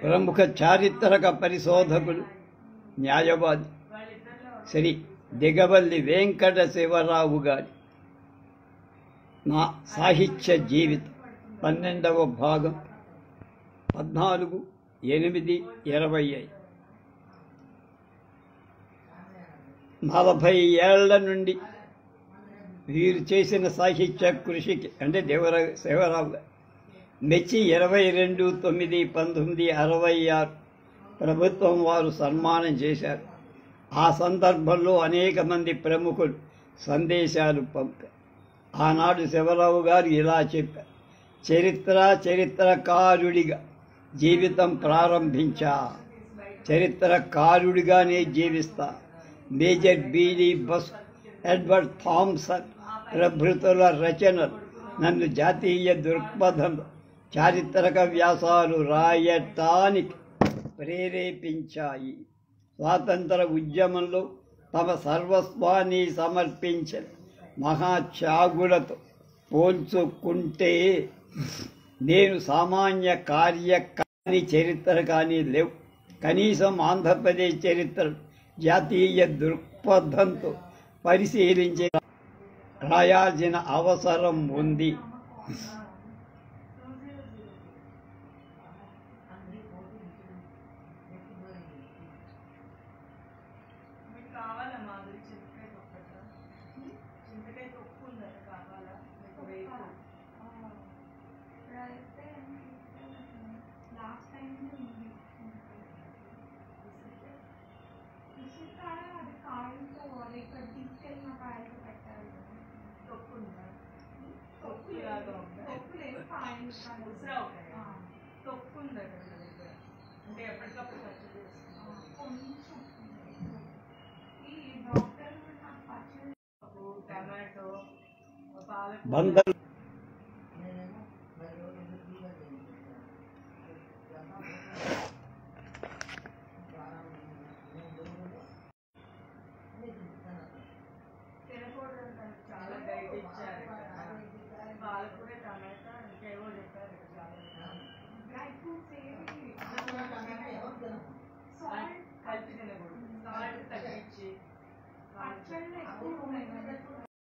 ప్రముఖ చారిత్రక పరిశోధకులు న్యాయవాది శ్రీ దిగవల్లి వెంకట శివరావు గారి నా సాహిత్య జీవితం 12వ భాగం 14/8/25. 40 ఏళ్ల నుండి వీరు చేసిన సాహిత్య కృషికి అంటే శివరావు గారు మెచ్చి 22/9/1966 ప్రభుత్వం వారు సన్మానం చేశారు. ఆ సందర్భంలో అనేక మంది ప్రముఖులు సందేశాలు పంపారు. ఆనాడు శివరావు గారు ఇలా చెప్పారు: చరిత్రకారుడిగా జీవితం ప్రారంభించా, చరిత్రకారుడిగానే జీవిస్తా. Major B D Basu, Edward Thompson ప్రభృతుల రచనలు నన్ను జాతీయ దృక్పథంలో చారిత్రక వ్యాసాలు రాయటానికి ప్రేరేపించాయి. స్వాతంత్ర ఉద్యమంలో తమ సర్వస్వాన్ని సమర్పించిన మహాత్యాగులతో పోల్చుకుంటే నేను సామాన్య కార్యకాని చరిత్ర కానీ లేవు. కనీసం ఆంధ్రప్రదేశ్ చరిత్ర జాతీయ దృక్పథంతో పరిశీలించే రాయాల్సిన అవసరం ఉంది. బందర్